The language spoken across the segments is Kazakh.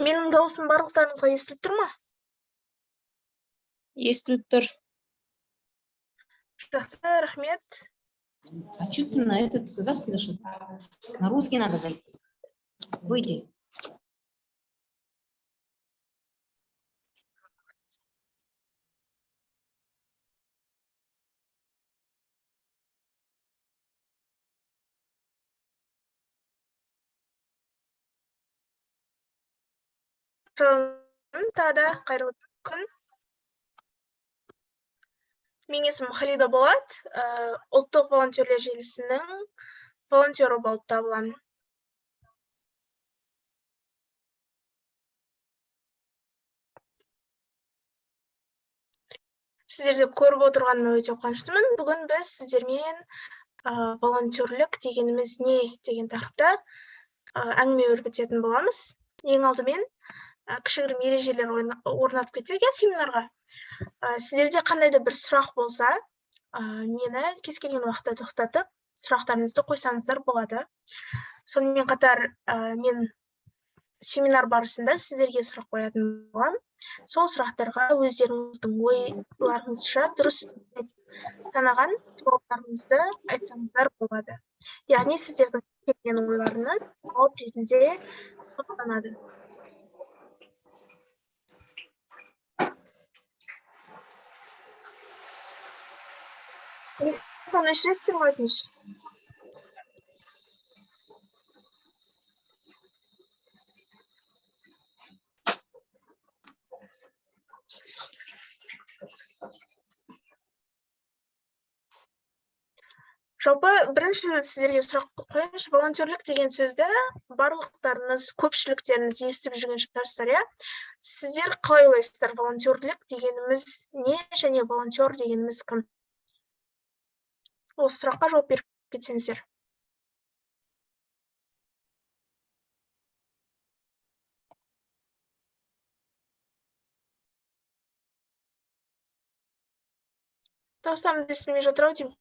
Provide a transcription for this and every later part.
Менің дауысым барлықтарыңызға естіліп тұр ма? Естіліп тұр. Жақсы, рахмет. А что ты на этот казахский зашел? На русский надо зайти. Выйди. Тағы да қайырлы күн. Менің есімім Халида Болат, ұлттық волонтерлер желісінің волонтері болып табыламын. Сіздерді көріп отырғаныма өте қуаныштымын. Бүгін біз сіздермен волонтерлік дегеніміз не деген тақырыпта әңгіме өрбітетін боламыз. Ең алдымен кішігірім ережелер орнатып кетсек, семинарға. Сіздерде қандай да бір сұрақ болса, мені кез келген уақытта тоқтатып, сұрақтарыңызды қойсаңыздар болады. Сонымен қатар мен семинар барысында сіздерге сұрақ қоятын боламын. Сол сұрақтарға өздеріңіздің ойларыңызша дұрыс санаған жауаптарыңызды айтсаңыздар болады. Яғни сіздердің келген ойларыңыз жауап ретінде қабылданады. Микрофон өшіресіздер ме өтініш? Жалпы бірінші сіздерге сұрақ қояйыншы, волонтерлік деген сөзді барлықтарыңыз, көпшіліктеріңіз естіп жүрген шығарсыздар, иә? Сіздер қалай ойлайсыздар, волонтерлік дегеніміз не және волонтер дегеніміз кім? Осы сұраққа жауап беріп кетсеңіздер. Дауыстарыңыз естілмей жатыр-ау деймін.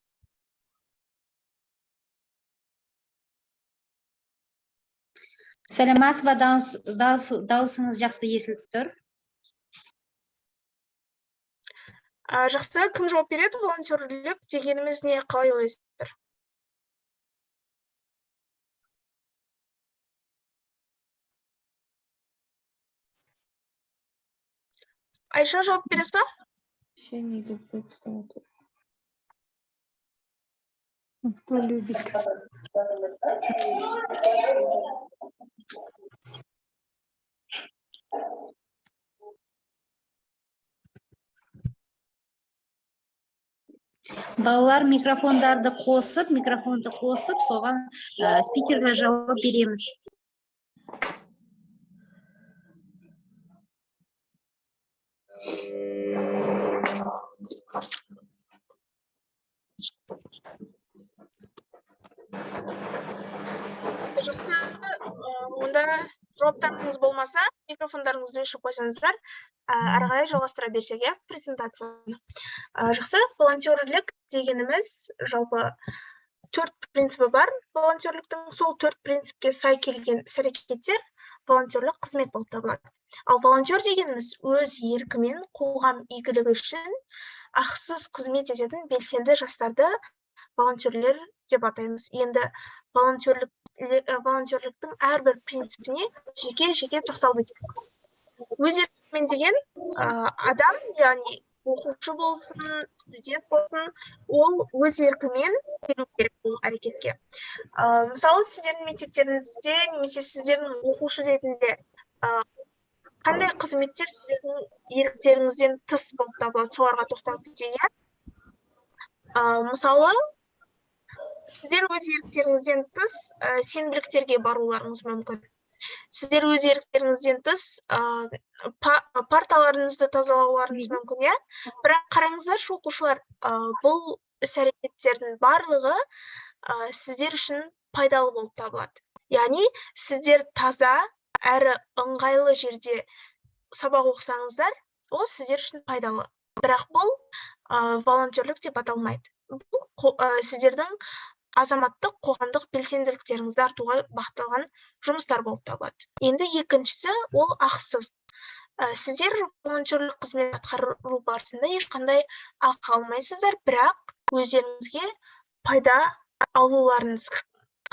Сәлеметсіз бе, дауысыңыз жақсы естіліп тұр. Жақсы, кім жауап береді? Волонтерлік дегеніміз не, қалай ойлайсыздар? Айша, жауап бересіз ба? Кто любит? Балалар микрофонды қосып, соған спикерге жауап береміз. Жақсы, онда жауаптарыңыз болмаса, микрофондарыңызды өшіріп қойсаңыздар, ары қарай жалғастыра берсек, презентацияны. Жақсы, волонтерлік дегеніміз жалпы 4 принципі бар. Волонтерліктің сол 4 принципке сай келген іс-әрекеттер волонтерлік қызмет болып табылады. Ал волонтер дегеніміз өз еркімен қоғам игілігі үшін ақысыз қызмет ететін белсенді жастарды волонтерлер деп атаймыз. Енді волонтерліктің әрбір принципіне жеке тоқталып өтсек. Өз еркімен деген адам, яғни оқушы болсын, студент болсын, ол өз еркімен келу керек бұл әрекетке. Мысалы, сіздердің мектептеріңізде немесе сіздердің оқушы ретінде қандай қызметтер сіздердің еріктеріңізден тыс болып табылады, соларға тоқталып кетейік. Мысалы, сіздер өз еріктеріңізден тыс сенбіліктерге баруларыңыз мүмкін. Сіздер өз еріктеріңізден тыс парталарыңызды тазалауларыңыз мүмкін, иә? Бірақ қараңыздар, оқушылар, бұл іс-әрекеттердің барлығы сіздер үшін пайдалы болып табылады. Яғни, сіздер таза әрі ыңғайлы жерде сабақ оқысаңыздар, ол сіздер үшін пайдалы. Бірақ бұл волонтерлік деп аталмайды. Бұл сіздердің азаматтық қоғамдық белсенділіктеріңізді артуға бағытталған жұмыстар болып табылады. Енді екіншісі ол ақысыз. Сіздер волонтерлік қызмет атқару барысында ешқандай ақы алмайсыздар, бірақ өздеріңізге пайда алуларыңыз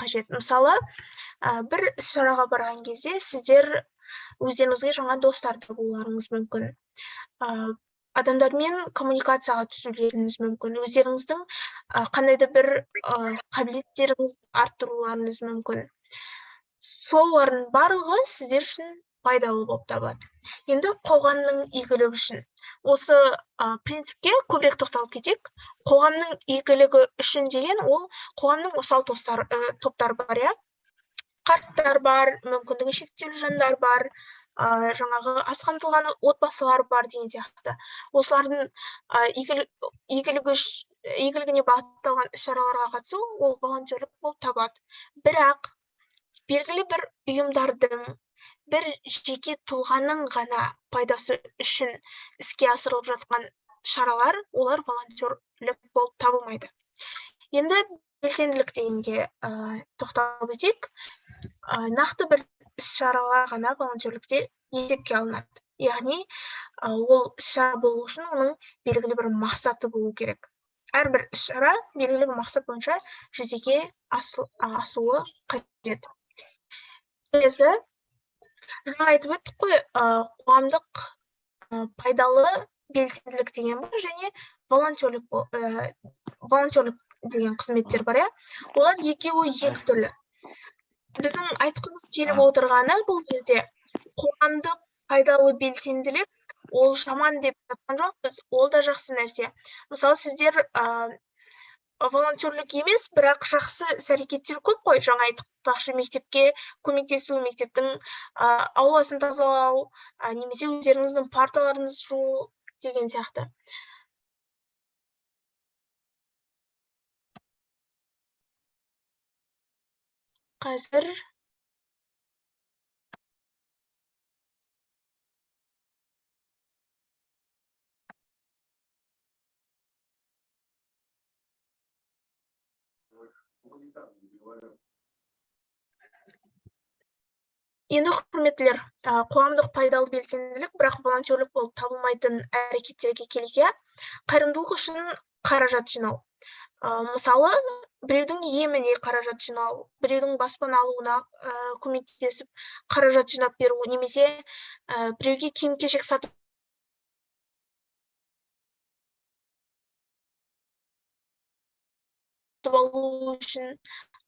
қажет. Мысалы, бір іс-шараға барған кезде сіздер өздеріңізге жаңа достар табуларыңыз мүмкін. Адамдармен коммуникацияға түсулеріңіз мүмкін. Өздеріңіздің қандай да бір қабілеттеріңізді арттыруларыңыз мүмкін. Солардың барлығы сіздер үшін пайдалы болып табылады. Енді қоғамның игілігі үшін осы принципке көбірек тоқталып кетейік. Қоғамның игілігі үшін деген ол қоғамның осал топтар бар, иә? Қарттар бар, мүмкіндігі шектеулі жандар бар, жаңағы аз қамтылған отбасылар бар деген сияқты. Осылардың игілігіне бағытталған іс-шараларға қатысу ол волонтерлік болып табылады. Бірақ белгілі бір ұйымдардың, бір жеке тұлғаның ғана пайдасы үшін іске асырылып жатқан шаралар, олар волонтерлік болып табылмайды. Енді белсенділік дегенге тоқталып өтейік. Нақты бір іс-шаралар ғана волонтерлікте есепке алынады. Яғни, ол іс-шара болу үшін оның белгілі бір мақсаты болу керек. Әрбір іс-шара белгілі бір мақсат бойынша жүзеге асуы қажет. Келесі, жаңа айтып өттік қой, қоғамдық пайдалы белсенділік деген бар, және волонтерлік деген қызметтер бар, иә? Олар екеуі екі түрлі. Біздің айтқымыз келіп отырғаны бұл жерде қоғамдық пайдалы белсенділік ол жаман деп жатқан жоқпыз, ол да жақсы нәрсе. Мысалы, сіздер волонтерлік емес, бірақ жақсы іс-әрекеттер көп қой. Жаңа айтпақшы, мектепке көмектесу, мектептің ауласын тазалау, немесе өздеріңіздің парталарыңызды жуу деген сияқты. Қазір енді құрметтілер, қоғамдық пайдалы белсенділік, бірақ волонтерлік болып табылмайтын әрекеттерге келейік. Қайырымдылық үшін қаражат жинау. Мысалы, біреудің еміне қаражат жинау, біреудің баспана алуына көмектесіп қаражат жинап беру, немесе біреуге киім-кешек сатып алу үшін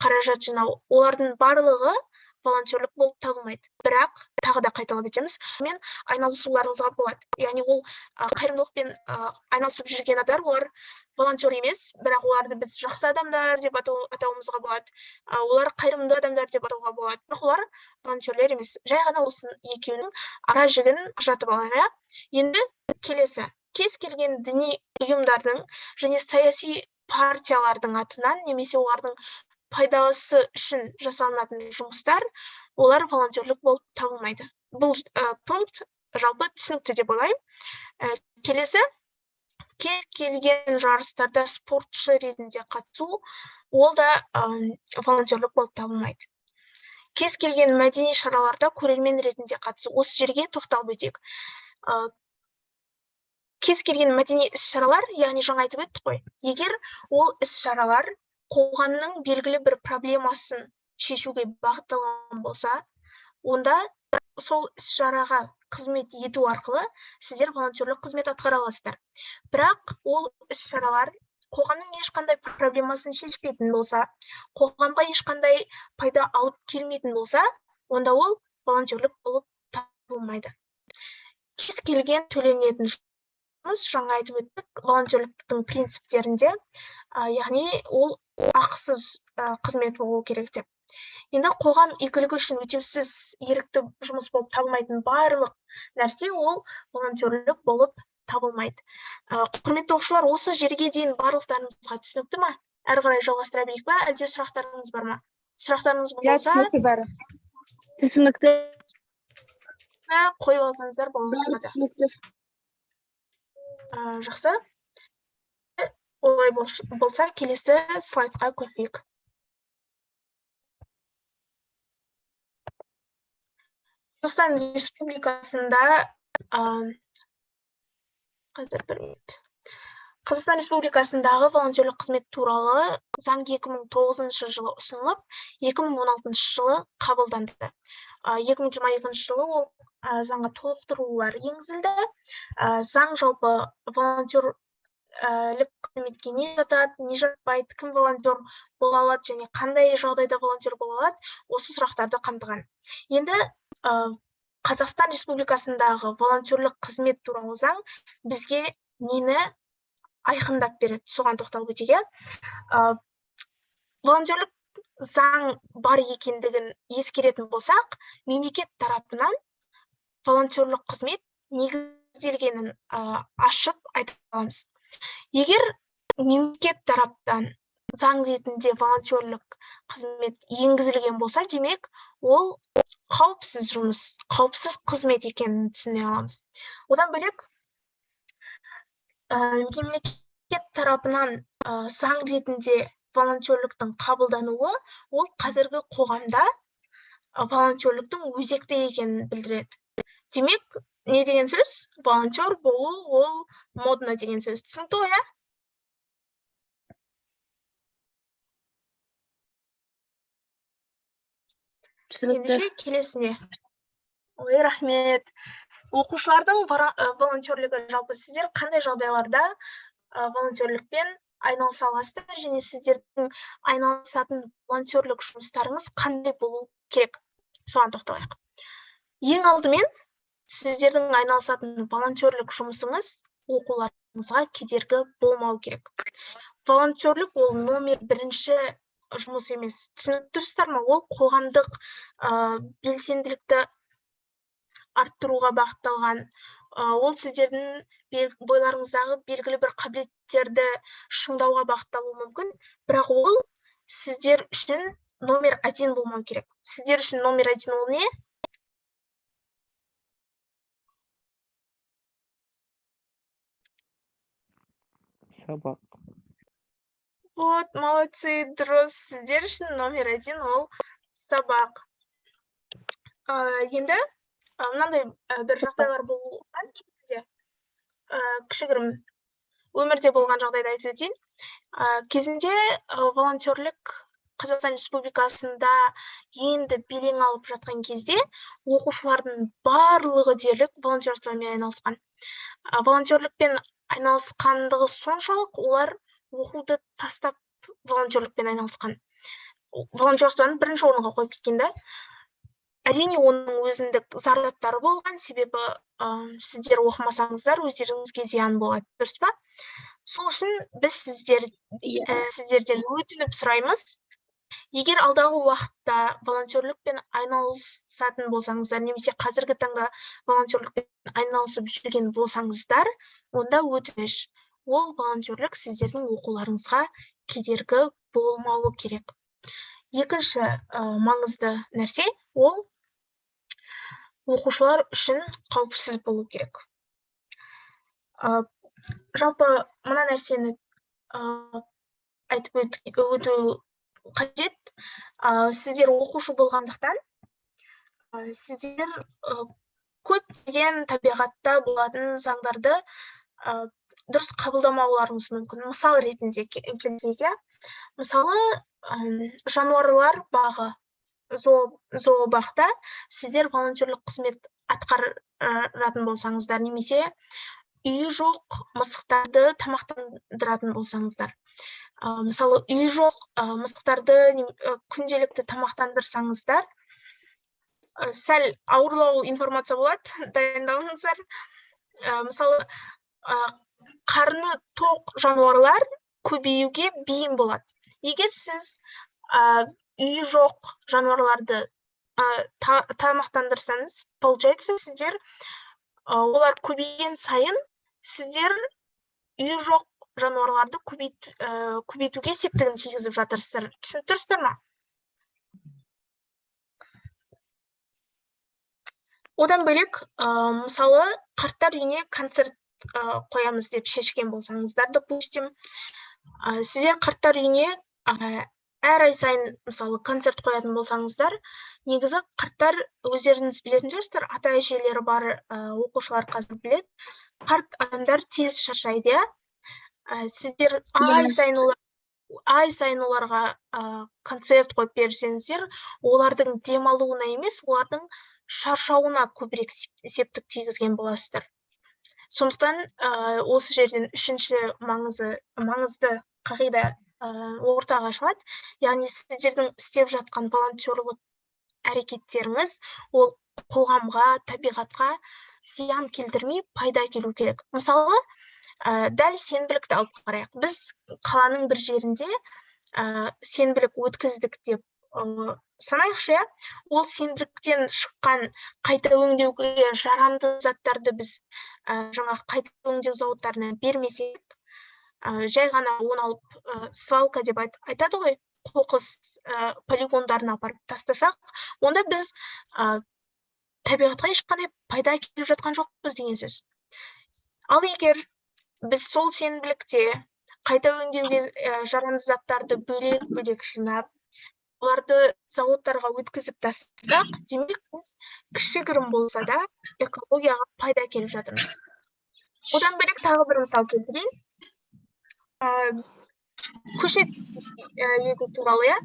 қаражат жинау. Олардың барлығы волонтерлік болып табылмайды. Бірақ тағы да қайталап өтеміз, мен айналысуларыңызға болады. Яғни ол қайырымдылықпен айналысып жүрген адамдар, олар волонтер емес, бірақ оларды біз жақсы адамдар деп атауымызға болады. Олар қайырымды адамдар деп атауға болады. Бірақ олар волонтерлер емес. Жай ғана осы екеуінің ара жігін жатып алайық. Енді келесі, кез келген діни ұйымдардың және саяси партиялардың атынан немесе олардың пайдасы үшін жасалынатын жұмыстар, олар волонтерлік болып табылмайды. Бұл пункт жалпы түсінікті деп ойлаймын. Келесі, кез келген жарыстарда спортшы ретінде қатысу, ол да волонтерлік болып табылмайды. Кез келген мәдени шараларда көрермен ретінде қатысу, осы жерге тоқталып өтейік. Кез келген мәдени іс-шаралар, яғни жаңа айтып өттік қой, егер ол іс-шаралар қоғамның белгілі бір проблемасын шешуге бағытталған болса, онда сол іс-шараға қызмет ету арқылы сіздер волонтерлік қызмет атқара аласыздар. Бірақ ол іс-шаралар қоғамның ешқандай проблемасын шешпейтін болса, қоғамға ешқандай пайда алып келмейтін болса, онда ол волонтерлік болып табылмайды. Кез келген төленетін жаңа айтып өттік, волонтерліктің принциптерінде, яғни ол ақысыз қызмет болу керек деп. Енді қоғам игілігі үшін өтеусіз ерікті жұмыс болып табылмайтын барлық нәрсе ол волонтерлік болып табылмайды. Құрметті оқушылар, осы жерге дейін барлықтарыңызға түсінікті ме? Әрі қарай жалғастыра берейік пе, әлде сұрақтарыңыз бар ма? Сұрақтарыңыз болса, түсінікті. қойып алсаңыздар болады. Жақсы. Олай болса, келесі слайдқа көшейік. Қазақстан Республикасында қазір бір минут. Қазақстан Республикасындағы волонтерлік қызмет туралы заң 2009 жылы ұсынылып, 2016 жылы қабылданды. 2022 жылы ол заңға толықтырулар енгізілді. Заң жалпы волонтерлік қызметке не жатады, не жатпайды, кім волонтер бола алады және қандай жағдайда волонтер бола алады, осы сұрақтарды қамтыған. Енді Қазақстан Республикасындағы волонтерлік қызмет туралы заң бізге нені айқындап береді, соған тоқталып өтейік. Волонтерлік заң бар екендігін ескеретін болсақ, мемлекет тарапынан волонтерлік қызмет негізделгенін ашып айта аламыз. Егер мемлекет тараптан заң ретінде волонтерлік қызмет енгізілген болса, демек ол қауіпсіз жұмыс, қауіпсіз қызмет екенін түсіне аламыз. Одан бөлек, мемлекет тарапынан заң ретінде волонтерліктің қабылдануы, ол қазіргі қоғамда волонтерліктің өзекті екенін білдіреді. Демек, не деген сөз? Волонтер болу, ол модно деген сөз. Түсінікті ғой, иә? Ендеше келесіне. Ой, рахмет. Оқушылардың волонтерлігі жалпы сіздер қандай жағдайларда волонтерлікпен айналыса аласыздар және сіздердің айналысатын волонтерлік жұмыстарыңыз қандай болу керек? Соған тоқталайық. Ең алдымен сіздердің айналысатын волонтерлік жұмысыңыз оқуларыңызға кедергі болмау керек. Волонтерлік ол номер бірінші жұмыс емес. Түсінікті ма? Ол қоғамдық белсенділікті арттыруға бағытталған. Ол сіздердің бойларыңыздағы белгілі бір қабілеттерді шыңдауға бағытталуы мүмкін, бірақ ол сіздер үшін номер 1 болмау керек. Сіздер үшін номер 1 ол не? Сабақ. Вот, молодцы, дұрыс. Сіздер үшін номер 1 ол сабақ. Енді мынандай бір жағдайлар болған кезінде, кішігірім өмірде болған жағдайды айтып өтейін. Кезінде волонтерлік Қазақстан Республикасында енді белең алып жатқан кезде оқушылардың барлығы дерлік волонтерствомен айналысқан. Волонтерлікпен айналысқандығы соншалық, олар оқуды тастап волонтерлікпен айналысқан. Волонтерствоны бірінші орынға қойып кеткен. Әрине, оның өзіндік зардаптары болған, себебі сіздер оқымасаңыздар, өздеріңізге зиян болады, дұрыс па? Сол үшін біз сіздерден өтініп сұраймыз. Егер алдағы уақытта волонтерлікпен айналысатын болсаңыздар, немесе қазіргі таңда волонтерлікпен айналысып жүрген болсаңыздар, онда өтініш. Ол волонтерлік сіздердің оқуларыңызға кедергі болмауы керек. Екінші маңызды нәрсе ол оқушылар үшін қауіпсіз болу керек. Жалпы мына нәрсені айтып өту қажет. Сіздер оқушы болғандықтан, сіздер көптеген табиғатта болатын заңдарды дұрыс қабылдамауларыңыз мүмкін. Мысал ретінде келтірейік. Мысалы, жануарлар бағы, зообақта сіздер волонтерлік қызмет атқаратын болсаңыздар, немесе үйі жоқ мысықтарды тамақтандыратын болсаңыздар. Мысалы, үйі жоқ мысықтарды күнделікті тамақтандырсаңыздар, сәл ауырлау информация болады, дайындалыңыздар. Мысалы, қарны тоқ жануарлар көбеюге бейім болады. Егер сіз үйі жоқ жануарларды тамақтандырсаңыз, получается, сіздер олар көбейген сайын, сіздер үйі жоқ жануарларды көбейтуге септігін тигізіп жатырсыздар. Түсініктірсіздер ма? Одан бөлек, мысалы, қарттар үйіне концерт қоямыз деп шешкен болсаңыздар, допустим, сіздер қарттар үйіне әр ай сайын мысалы концерт қоятын болсаңыздар, негізі қарттар өздеріңіз білетін шығарсыздар, ата әжелері бар оқушылар қазір біледі. Қарт адамдар тез шаршайды, иә. Сіздер ай сайын оларға концерт қойып берсеңіздер, олардың демалуына емес, олардың шаршауына көбірек септік тигізген боласыздар. Сондықтан осы жерден үшінші маңызды қағида ортаға шығады. Яғни сіздердің істеп жатқан волонтерлық әрекеттеріңіз ол қоғамға, табиғатқа зиян келтірмей пайда келу керек. Мысалы, дәл сенбілікті алып қарайық. Біз қаланың бір жерінде сенбілік өткіздік деп санайықшы, ол сенбіліктен шыққан қайта өңдеуге жарамды заттарды біз жаңағы қайта өңдеу зауыттарына бермесек, жай ғана оны алып свалка деп айтады ғой, қоқыс полигондарына апарып тастасақ, онда біз табиғатқа ешқандай пайда келіп жатқан жоқпыз деген сөз. Ал егер біз сол сенбілікте қайта өңдеуге жарамды заттарды бөлек жинап, оларды зауыттарға өткізіп тастасақ, демек біз кішігірім болса да экологияға пайда келіп жатырмыз. Одан бөлек тағы бір мысал келтірейін. Көшет егу туралы, иә?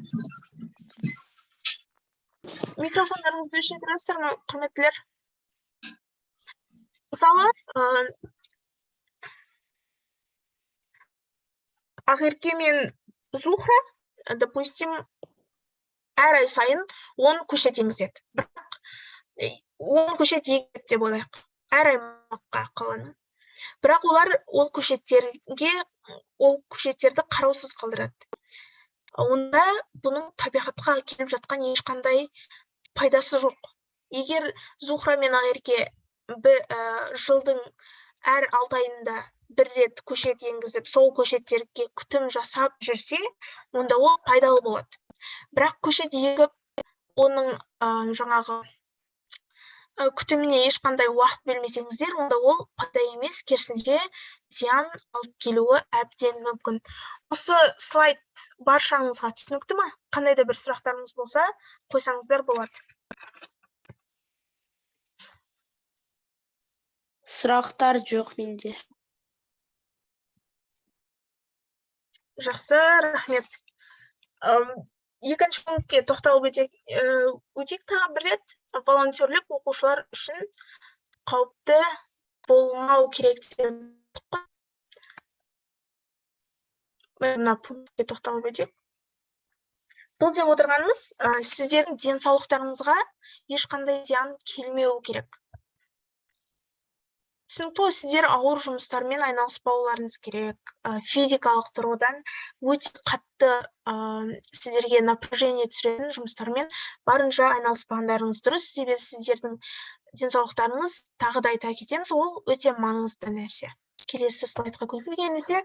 Микрофондарыңызды өшіре тұрасыздар ма, құрметтілер? Мысалы, Ақерке мен Зухра, допустим, әр ай сайын 10 көшет еңгізеді. Бірақ 10 көшет егеді деп ойлайық. Әр аймаққа қаланы. Бірақ олар ол көшеттерді қараусыз қалдырады. Онда бұның табиғатқа келіп жатқан ешқандай пайдасы жоқ. Егер Зухра мен Ақерке жылдың әр 6 айында бір рет көшет енгізіп, сол көшеттерге күтім жасап жүрсе, онда ол пайдалы болады. Бірақ көшет егіп, оның жаңағы күтіміне ешқандай уақыт бөлмесеңіздер, онда ол пайда емес, керісінше зиян алып келуі әбден мүмкін. Осы слайд баршаңызға түсінікті ме? Қандай да бір сұрақтарыңыз болса, қойсаңыздар болады. Сұрақтар жоқ менде. Жақсы, рахмет. Екінші пунктке тоқталып өтейік тағы бір рет. Волонтерлік оқушылар үшін қауіпті болмау керек деп. Мына пунктке тоқталып өтейік. Бұл деп отырғанымыз, сіздердің денсаулықтарыңызға ешқандай зиян келмеуі керек. Түсінікті, сіздер ауыр жұмыстармен айналыспауларыңыз керек. Физикалық тұрғыдан өте қатты сіздерге напряжение түсіретін жұмыстармен барынша айналыспағандарыңыз дұрыс, себебі сіздердің денсаулықтарыңыз, тағы да айта кетеміз, ол өте маңызды нәрсе. Келесі слайдқа көшкенде,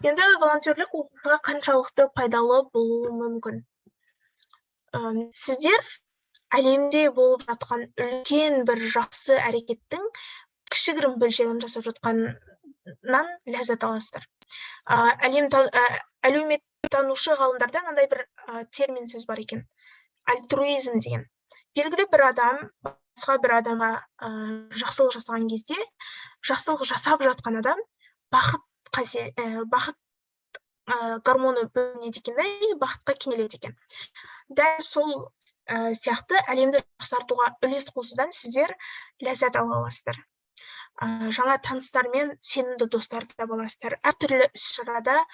енді волонтерлік оқушыға қаншалықты пайдалы болуы мүмкін. Сіздер әлемде болып жатқан үлкен бір жақсы әрекеттің кішігірім бөлшегін жасап жатқаннан ләззат аласыздар. Әлеуметтанушы ғалымдарда мынандай бір термин сөз бар екен. Альтруизм деген. Белгілі бір адам басқа бір адамға жақсылық жасаған кезде, жақсылық жасап жатқан адам бақыт гормоны бөлінеді екен, бақытқа кенеледі екен. Дәл сол сияқты әлемді жақсартуға үлес қосудан сіздер ләззат ала аласыздар. Жаңа таныстармен сенімді достар таба аласыздар. Әртүрлі іс-шарада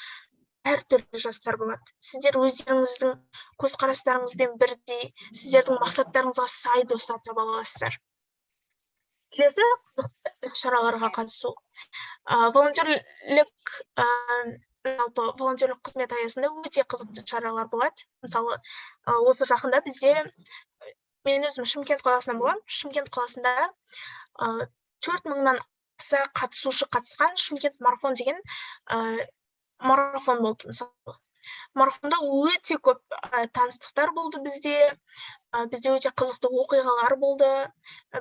әртүрлі жастар болады. Сіздер өздеріңіздің көзқарастарыңызбен бірдей, сіздердің мақсаттарыңызға сай достар таба аласыздар. Келесі қызықты іс-шараларға қатысу. Волонтерлік қызмет аясында өте қызықты шаралар болады. Мысалы, осы жақында бізде, мен өзім Шымкент қаласынан боламын. Шымкент қаласында 4000-нан қатысушы қатысқан Шымкент марафон деген марафон болды. Мысалы, марафонда өте көп таныстықтар болды бізде. Бізде өте қызықты оқиғалар болды.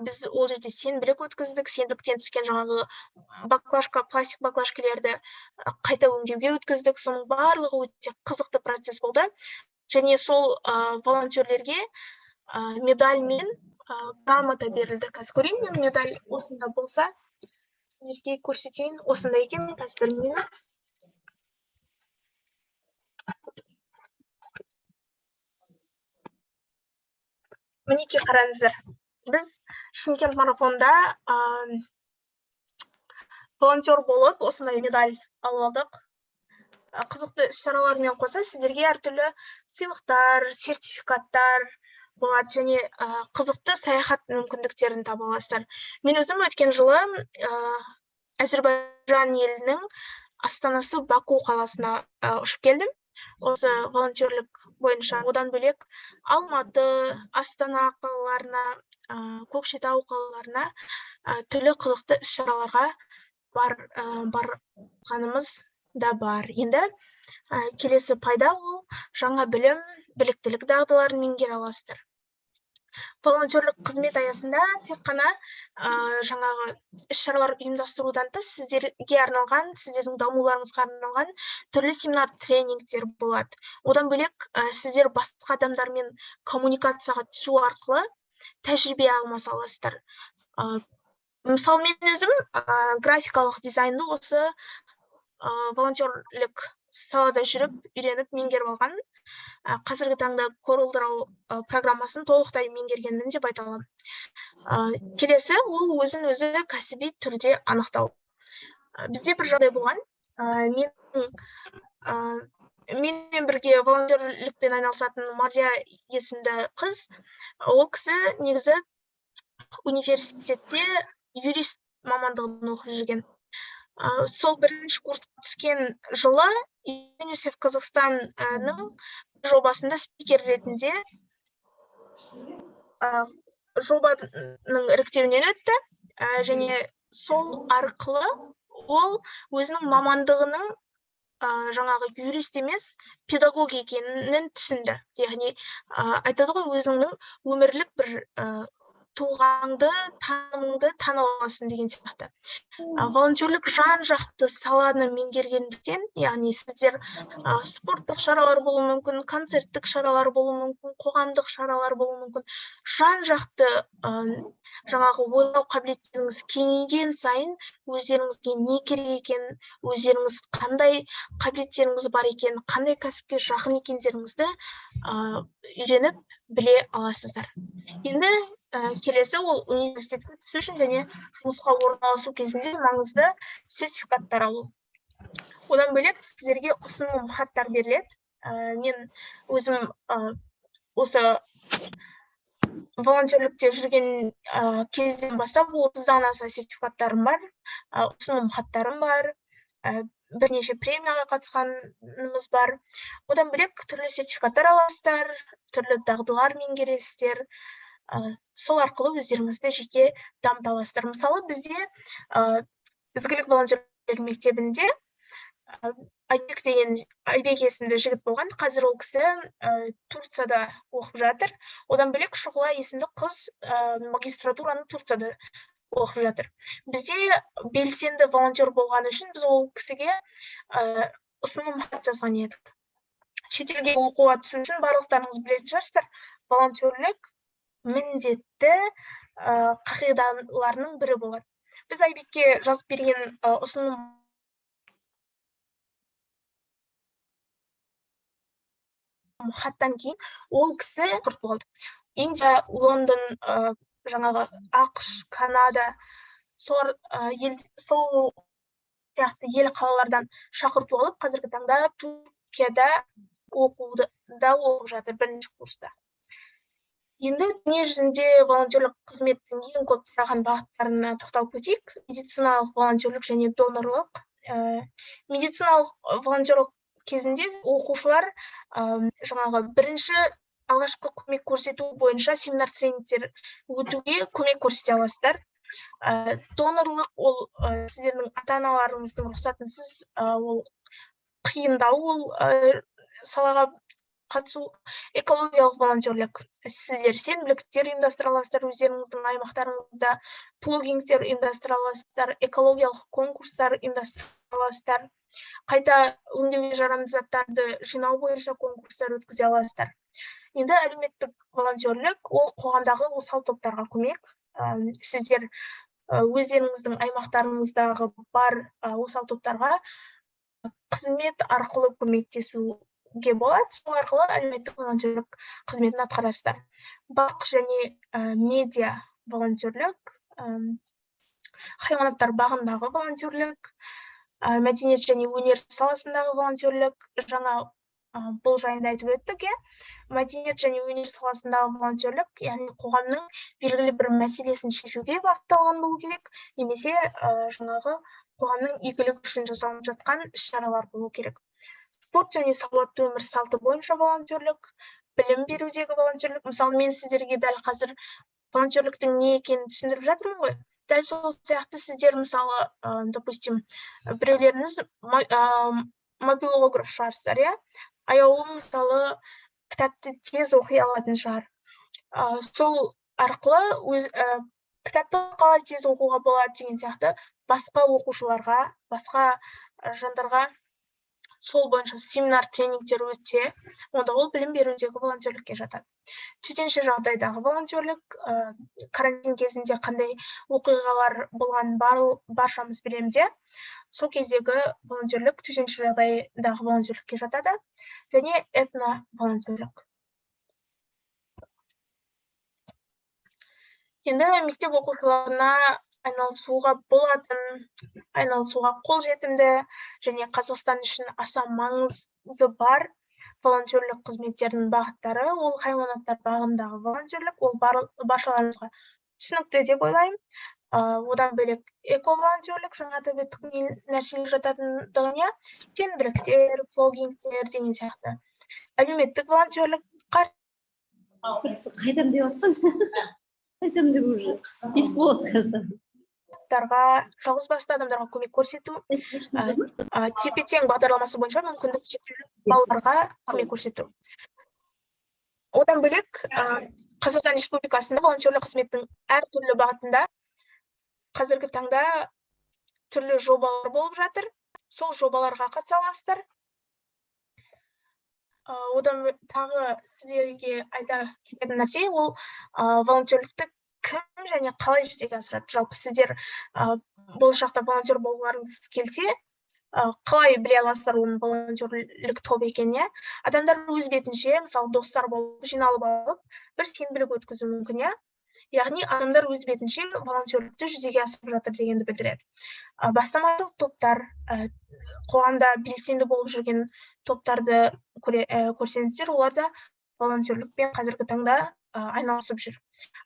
Біз ол жерде сенбілік өткіздік. Сенбіліктен түскен жаңағы баклажка, пластик баклажкалерді қайта өңдеуге өткіздік. Соның барлығы өте қызықты процесс болды. Және сол волонтерлерге медаль мен грамота берілді. Қазір көрейін, мен медаль осында болса, сіздерге көрсетейін. Осында екен, қазір 1 минут. Мінекей қараңыздар. Біз Шымкент марафонда волонтер болып, осындай медаль алып алдық. Қызықты іс-шаралармен қоса сіздерге әртүрлі сыйлықтар, сертификаттар болады, және қызықты саяхат мүмкіндіктерін таба аласыздар. Мен өзім өткен жылы Әзербайжан елінің астанасы Баку қаласына ұшып келдім. Осы волонтерлік бойынша. Одан бөлек Алматы, Астана қалаларына, Көкшетау қалаларына түрлі қызықты іс-шараларға барғанымыз да бар. Енді келесі пайда ол жаңа білім, біліктілік дағдыларын меңгере аласыздар. Волонтерлік қызмет аясында тек қана жаңағы іс-шаралар ұйымдастырудан тыс сіздерге арналған, сіздердің дамуларыңызға арналған түрлі семинар, тренингтер болады. Одан бөлек сіздер басқа адамдармен коммуникацияға түсу арқылы тәжірибе алмаса аласыздар. Мысалы, мен өзім графикалық дизайнды осы волонтерлік салада жүріп, үйреніп, меңгеріп алған. Қазіргі таңда CorelDRAW программасын толықтай меңгергенмін деп айта аламын. Келесі, ол өзін-өзі кәсіби түрде анықтау. Бізде бір жағдай болған. Менімен бірге волонтерлікпен айналысатын Мардия есімді қыз, ол кісі негізі университетте юрист мамандығын оқып жүрген. Сол бірінші курсқа түскен жылы ЮНИСЕФ Қазақстанның жобасында спикер ретінде жобаның іріктеуінен өтті, және сол арқылы ол өзінің мамандығының жаңағы юрист емес, педагог екенін түсінді. Яғни айтады ғой, өзіңнің өмірлік бір тұлғаңды, танымыңды тана аласың деген сияқты. Волонтерлік жан-жақты саланы меңгергендіктен, яғни сіздер спорттық шаралар болуы мүмкін, концерттік шаралар болуы мүмкін, қоғамдық шаралар болуы мүмкін. Жан-жақты жаңағы ойлау қабілеттеріңіз кеңейген сайын, өздеріңізге не керек екенін, өздеріңіз қандай қабілеттеріңіз бар екенін, қандай кәсіпке жақын екендеріңізді үйреніп біле аласыздар. Енді келесі ол университетке түсу үшін және жұмысқа орналасу кезінде маңызды сертификаттар алу. Одан бөлек сіздерге ұсыным хаттар беріледі. Мен өзім осы волонтерлікте жүрген кезден бастап 30-дан аса сертификаттарым бар, ұсыным хаттарым бар, бірнеше премияға қатысқанымыз бар. Одан бөлек түрлі сертификаттар аласыздар, түрлі дағдылар меңгересіздер. Сол арқылы өздеріңізді жеке дамыта аласыздар. Мысалы, бізде Ізгілік волонтерлік мектебінде Айбек есімді жігіт болған. Қазір ол кісі Турцияда оқып жатыр. Одан бөлек Шұғыла есімді қыз магистратураны Турцияда оқып жатыр. Бізде белсенді волонтер болғаны үшін біз ол кісіге ұсыным хат жазған едік. Шетелге оқуға түсу үшін барлықтарыңыз білетін шығарсыздар, волонтерлік міндетті қағидаларының бірі болады. Біз Айбекке жазып берген ұсыным хаттан кейін ол кісі құрт болды. Индия, Лондон, жаңағы ақш, Канада, сол сияқты ел қалалардан шақырту алып, қазіргі таңда Түркияда оқып жатыр, бірінші курста. Енді дүние жүзінде волонтерлік қызметтің ең көп тараған бағыттарына тоқталып кетейік. Медициналық волонтерлік және донорлық. Медициналық волонтерлік кезінде оқушылар жаңағы бірінші алғашқы көмек көрсету бойынша семинар тренингтер өтуге көмек көрсете аласыздар. Донорлық ол сіздердің ата-аналарыңыздың рұқсатынсыз ол қиындау, ол салаға қатысу экологиялық волонтерлік. Сіздер сенбіліктер ұйымдастыра аласыздар өздеріңіздің аймақтарыңызда, плогингтер ұйымдастыра аласыздар, экологиялық конкурстар ұйымдастыра аласыздар, қайта өңдеуге жарамды заттарды жинау бойынша конкурстар өткізе аласыздар. Енді әлеуметтік волонтерлік ол қоғамдағы осал топтарға көмек. Сіздер өздеріңіздің аймақтарыңыздағы бар осал топтарға қызмет арқылы көмектесуге болады. Сол арқылы әлеуметтік волонтерлік қызметін атқарасыздар. Бақ және медиа волонтерлік, хайуанаттар бағындағы волонтерлік, мәдениет және өнер саласындағы волонтерлік, жаңа бұл жайында айтып өттік, мәдениет және өнер саласындағы волонтерлік, яғни қоғамның белгілі бір мәселесін шешуге бағытталған болу керек, немесе жаңағы қоғамның игілігі үшін жасалып жатқан іс-шаралар болу керек. Спорт және салауатты өмір салты бойынша волонтерлік, білім берудегі волонтерлік. Мысалы, мен сіздерге дәл қазір волонтерліктің не екенін түсіндіріп жатырмын ғой. Дәл сол сияқты сіздер, мысалы, допустим, біреулеріңіз мобилограф шығарсыздар, аяулым, мысалы, кітапты тез оқи алатын шығар. Сол арқылы кітапты қалай тез оқуға болады деген сияқты басқа оқушыларға, басқа жандарға сол бойынша семинар, тренингтер өтсе, онда ол білім берудегі волонтерлікке жатады. Төтенше жағдайдағы волонтерлік, карантин кезінде қандай оқиғалар болған баршамыз білеміз, сол кездегі волонтерлік төтенше жағдайдағы волонтерлікке жатады, және этно волонтерлік. Енді мектеп оқушыларына айналысуға болатын, айналысуға қолжетімді және Қазақстан үшін аса маңызы бар волонтерлік қызметтердің бағыттары, ол хайуанаттар бағындағы волонтерлік, ол баршаларыңызға түсінікті деп ойлаймын. Одан бөлек эко-волонтерлік, жаңа атап өттік нәрселер жататындығына, сенбіліктер, плогингтер деген сияқты. Әлеуметтік волонтерлік қайдам деп жатқан? Қайдам деп уже. Ес болады қазір. Жалғызбасты адамдарға көмек көрсету, тепе-тең бағдарламасы бойынша мүмкіндік шектеулі балаларға көмек көрсету. Одан бөлек, Қазақстан Республикасында волонтерлік қызметтің әртүрлі бағытында қазіргі таңда түрлі жобалар болып жатыр. Сол жобаларға қатыса аласыздар. Одан тағы сіздерге айта кететін нәрсе, ол волонтерлікті кім және қалай жүзеге асырады? Жалпы сіздер болашақта волонтер болғыларыңыз келсе, қалай біле аласыздар оның волонтерлік топ екенін? Адамдар өз бетінше, мысалы, достар болып, жиналып алып, бір сенбілік өткізу мүмкін, яғни адамдар өз бетінше волонтерлікті жүзеге асырып жатыр дегенді білдіреді. Бастамашыл топтар, қоғамда белсенді болып жүрген топтарды көрсеңіздер, оларда волонтерлікпен қазіргі таңда айналысып жүр.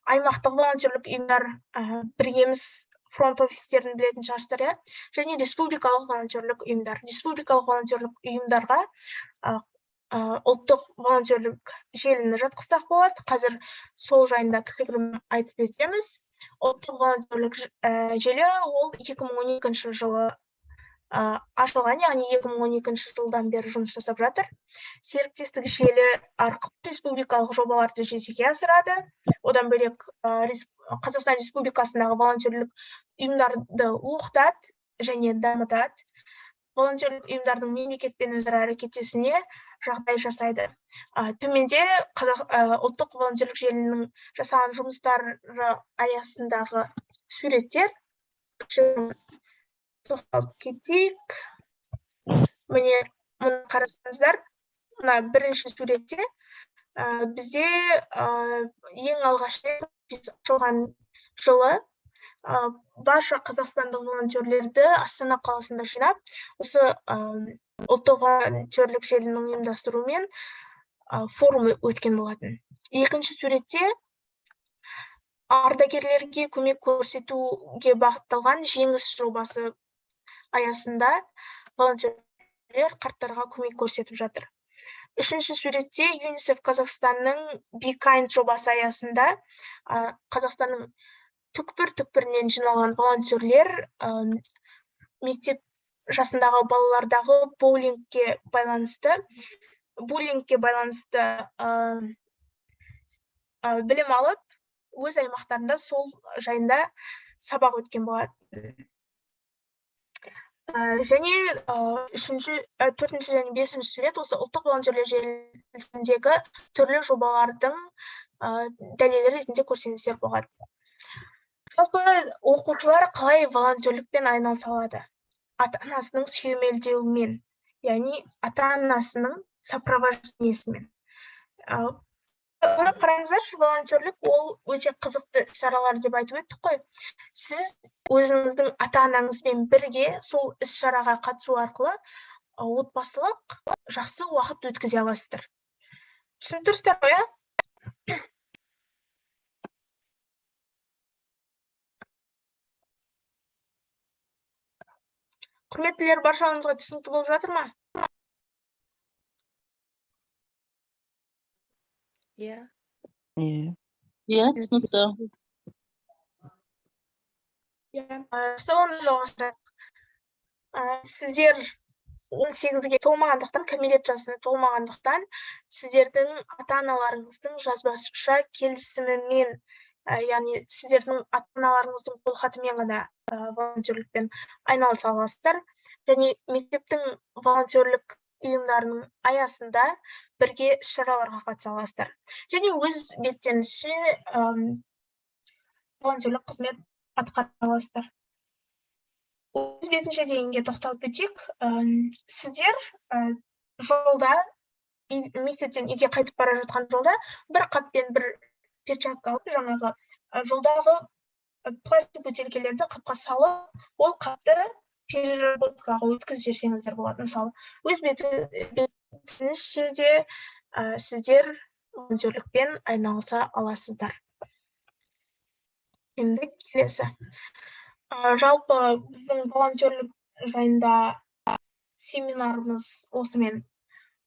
Аймақтық волонтерлік ұйымдар, біргеміз фронт офистерін білетін шығарсыздар, және республикалық волонтерлік ұйымдар. Республикалық волонтерлік ұйымдарға ұлттық волонтерлік желіні жатқызсақ болады. Қазір сол жайында кішігірім айтып өтеміз. Ұлттық волонтерлік желі ол 2012 жылы ашылған, яғни 2012 жылдан бері жұмыс жасап жатыр. Серіктестік желі арқылы республикалық жобаларды жүзеге асырады. Одан бөлек Қазақстан Республикасындағы волонтерлік ұйымдарды оқытады және дамытады. Волонтерлік ұйымдардың мемлекетпен өзара әрекеттесуіне жағдай жасайды. Төменде ұлттық волонтерлік желінің жасаған жұмыстары аясындағы суреттер. Тоқталып кетейік. Міне, мұны қарасаңыздар, мына бірінші суретте бізде ең алғаш рет ашылған жылы барша қазақстандық волонтерлерді Астана қаласында жинап, осы ұлттық волонтерлік желінің ұйымдастыруымен форум өткен болатын. Екінші суретте ардагерлерге көмек көрсетуге бағытталған жеңіс жобасы аясында волонтерлер қарттарға көмек көрсетіп жатыр. Үшінші суретте ЮНИСЕФ Қазақстанның Be Kind жобасы аясында Қазақстанның түкпір-түкпірінен жиналған волонтерлер мектеп жасындағы балалардағы боулингке байланысты буллингке байланысты білім алып, өз аймақтарында сол жайында сабақ өткен болады. Және төртінші және бесінші рет осы ұлттық волонтерлер желісіндегі түрлі жобалардың дәлелі ретінде көрсеңіздер болады. Жалпы оқушылар қалай волонтерлікпен айналыса алады? Ата-анасының сүйемелдеуімен, яғни ата-анасының сопровождениесімен. Оны қараңыздаршы, волонтерлік ол өте қызықты шаралар деп айтып өттік қой. Сіз өзіңіздің ата-анаңызбен бірге сол іс-шараға қатысу арқылы отбасылық жақсы уақыт өткізе аласыздар. Түсініп тұрсыздар ғой, иә? Құрметтілер, баршаңызға түсінікті болып жатыр ма? Иә. Иә. Түсінікті. Сіздер 18-ге толмағандықтан, кәмелет жасына толмағандықтан, сіздердің ата-аналарыңыздың жазбаша келісімімен, яғни сіздердің ата-аналарыңыздың қолхатымен ғана волонтерлікпен айналыса аласыздар. Және мектептің волонтерлік ұйымдарының аясында бірге іс-шараларға қатыса аласыздар. Және өз беттеріңізше волонтерлік қызмет атқара аласыздар. Өз бетінше дегенге тоқталып өтейік. Сіздер жолда, мектептен үйге қайтып бара жатқан жолда бір қаппен бір перчатка алып, жаңағы жолдағы пластик бөтелкелерді қапқа салып, ол қапты переработкаға өткізіп жіберсеңіздер болады. Мысалы, өз бетіңізше де сіздер волонтерлікпен айналыса аласыздар. Енді келесі. Жалпы біздің волонтерлік жайында семинарымыз осымен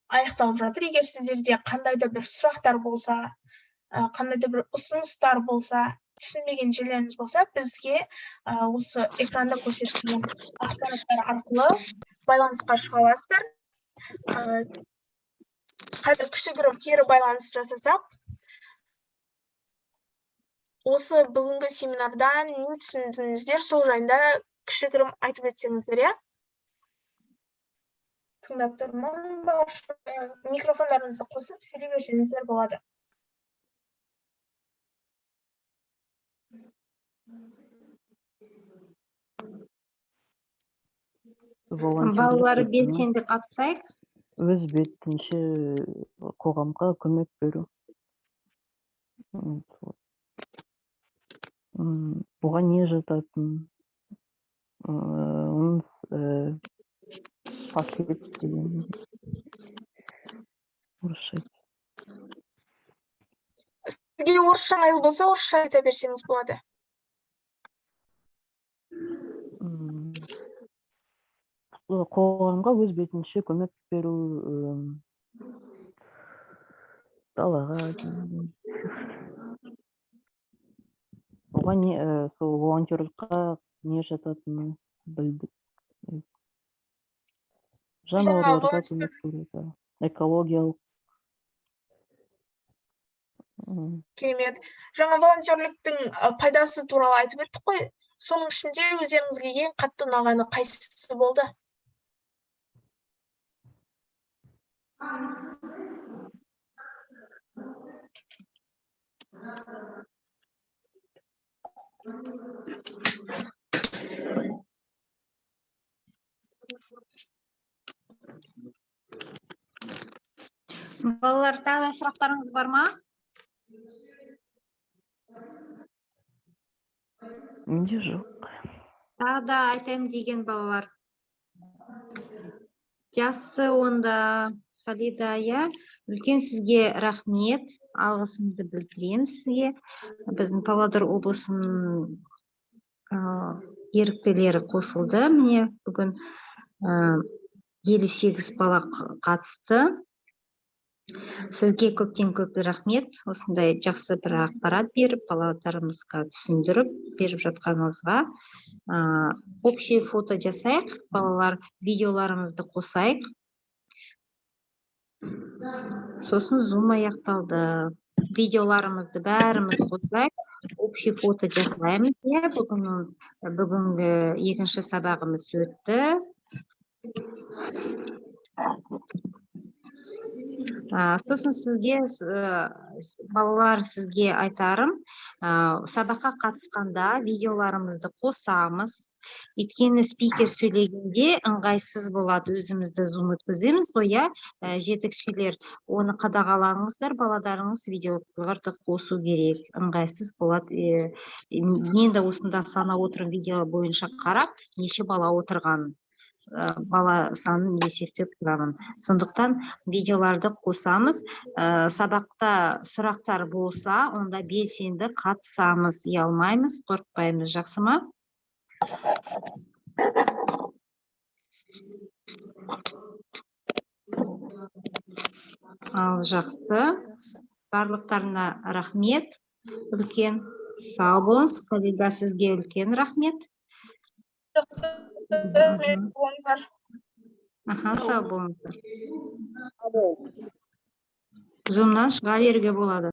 аяқталып жатыр. Егер сіздерде қандай да бір сұрақтар болса, қандай да бір ұсыныстар болса, түсінбеген жерлеріңіз болса, бізге осы экранда көрсетілген ақпараттар арқылы байланысқа шыға аласыздар. Қазір кішігірім кері байланыс жасасақ, осы бүгінгі семинардан не түсіндіңіздер, сол жайында кішігірім айтып өтсеңіздер, иә? Тыңдап тұрмын, микрофондарыңызды қосып сөйлей берсеңіздер болады. Балалар белсенді қатысайық. Өз бетінше қоғамға көмек беру. Бұған не жататын? Оның пакет деген. Орысша. Сізге орысша ыңғайлы болса, орысша айта берсеңіз болады. Қоғамға өз бетінше көмек беру, далаға. Оған сол волонтерлыққа не жататыны білдік. Жануарларға көмек беру, экологиялық. Керемет. Жаңа волонтерліктің пайдасы туралы айтып өттік қой. Соның ішінде өздеріңізге ең қатты ұнағаны қайсысы болды? Балалар, тағы сұрақтарыңыз бар ма? Менде жоқ. Тағы да айтайын деген балалар. Жақсы, онда Халидая, үлкен сізге рахмет, алғысымды білдіремін сізге. Біздің Павлодар облысының еріктілері қосылды. Міне бүгін 58 бала қатысты. Сізге көптен көп рахмет, осындай жақсы бір ақпарат беріп, балаларымызға түсіндіріп беріп жатқаныңызға. Общий фото жасайық, балалар видеоларымызды қосайық. Сосын зум аяқталды. Видеоларымызды бәріміз қосайық, общий фото жасаймыз. Бүгінгі екінші сабағымыз өтті. Сосын сізге, балалар, сізге айтарым, сабаққа қатысқанда видеоларымызды қосамыз. Өйткені спикер сөйлегенде ыңғайсыз болады, өзімізді зум өткіземіз ғой, жетекшілер. Оны қадағалаңыздар, балаларыңыз видеоларды қосу керек, ыңғайсыз болады. Мен де осында санап отырмын, видео бойынша қарап, неше бала отырғанын. Бала санын есептеп тұрамын. Сондықтан видеоларды қосамыз. Сабақта сұрақтар болса, онда белсенді қатысамыз, ұялмаймыз, қорықпаймыз. Жақсы ма? Ал жақсы. Барлықтарына рахмет. Үлкен сау болыңыз. Қалида, сізге үлкен рахмет. Жақсы, рахмет болыңыздар. Сау болыңыздар. Зумнан шыға беруге болады.